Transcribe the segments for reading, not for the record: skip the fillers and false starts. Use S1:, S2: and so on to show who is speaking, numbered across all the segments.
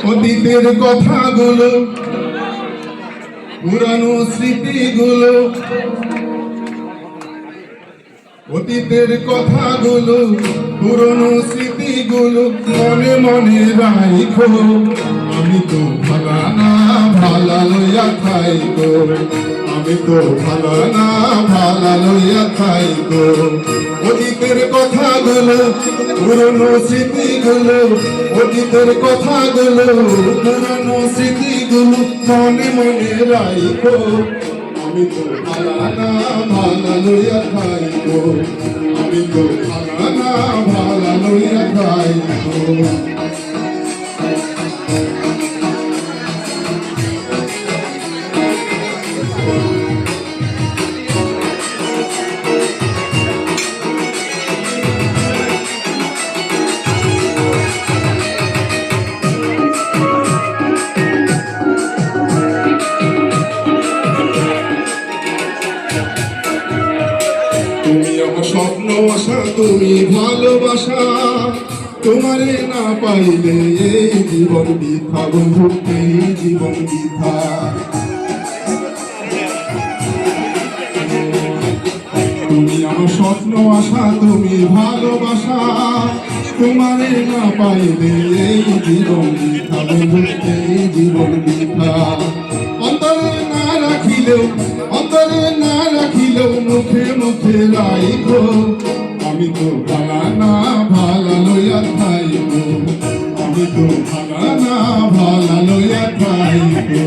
S1: অতীতের কথাগুলো, পুরানো স্মৃতিগুলো, অতীতের কথাগুলো, পুরনো স্মৃতিগুলো মনে মনে রাখো। আমি তো ভালা না ভালা লইয়া খাইগো, আমি তো ভালা না ভালা লইয়া খাইগো। অতীতের কথাগুলো, পুরনো স্মৃতিগুলো, অতীতের কথাগুলো, পুরনো স্মৃতিগুলো মনে মনে রাখো। আমি তো ভালা না ভালা লইয়া খাইগো, আমি তো ভালা না ভালা লইয়া খাইগো। তুমি আমার স্বপ্ন আশা, তুমি ভালোবাসা, তোমারে না পাইলে এই জীবন বৃথা বন্ধু, এই জীবন বৃথা। তুমি আমার স্বপ্ন আশা, তুমি ভালোবাসা, তোমারে না পাইলে এই জীবন বৃথা বন্ধু, এই জীবন বৃথা। অন্তরে না রাখিলেও, অন্তরে না রাখিলেও মুখে মুখে রাইগো। আমি তো ভালা না ভালা লইয়া খাইগো, আমি তো ভালা না ভালা লইয়া খাইগো।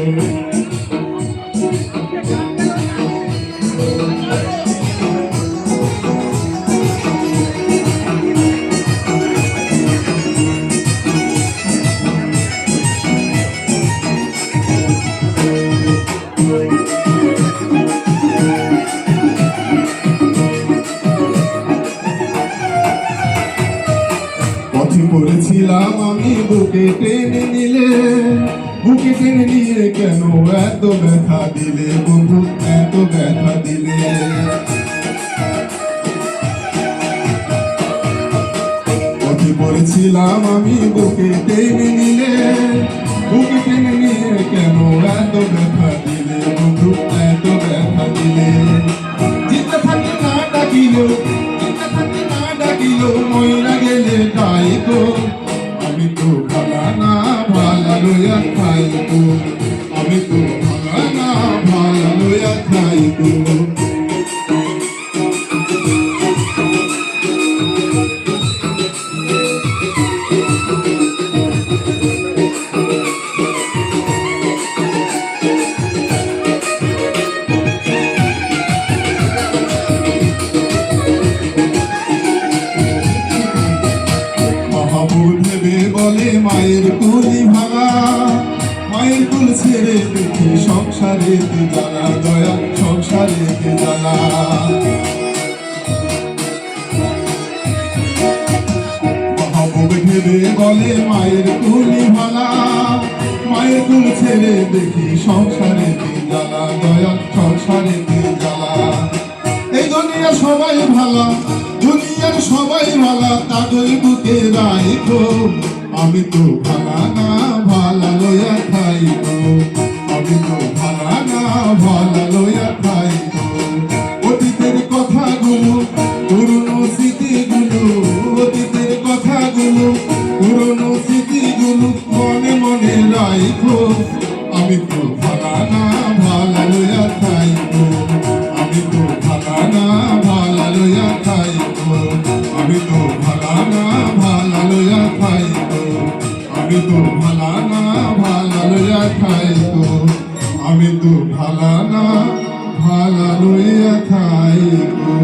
S1: পথে পড়েছিলাম আমি, বুকে টেনে নিলে, বুকে টেনে নিয়ে কেন এত ব্যথা দিলে বন্ধু, এত ব্যথা দিলে। পথে পড়েছিলাম আমি, বুকে টেনে নিলে, বুকে টেনে নিয়ে কেন এত ব্যথা দিলে বন্ধু, এত ব্যথা দিলে। জিতে থাকতে না ডাকিলেও, জিতে থাকতে না ডাকিলেও মইরা গেলে গাইগো। আমি তো ভালা না ভালা লইয়া খাইগো, আমি তো ভালা না ভালা লইয়া খাইগো। বলে মায়ের কুলি ভাঙা, মায়ের কুল ছেড়ে দেখি সংসারে জ্বালা, দয়া সংসারে জ্বালা। মহাবুবে ভেবে বলে মায়ের কুলি ভাঙা, মায়ের কুল ছেড়ে দেখি সংসারে জ্বালা, দয়া সংসারে জ্বালা। এই দুনিয়া সবাই ভালা, দুনিয়ার সবাই ভালা, তাদের বুকে রাইগো। আমি তো ভালা না ভালা লইয়া খাইগো, আমি তো ভালা না ভালা লইয়া খাইগো। অতীতের কথাগুলো, পুরনো স্মৃতিগুলো, অতীতের কথাগুলো, পুরনো স্মৃতিগুলো মনে মনে রাইগো। আমি তো ভালা না ভালা লইয়া খাইগো, আমি তো ভালা না ভালা লইয়া খাইগো, আমি তো ভালা না ভালা লইয়া খাইগো, আমি তো ভালা না ভালা লইয়া খাইগো, আমি তো ভালা না ভালা লইয়া খাইগো।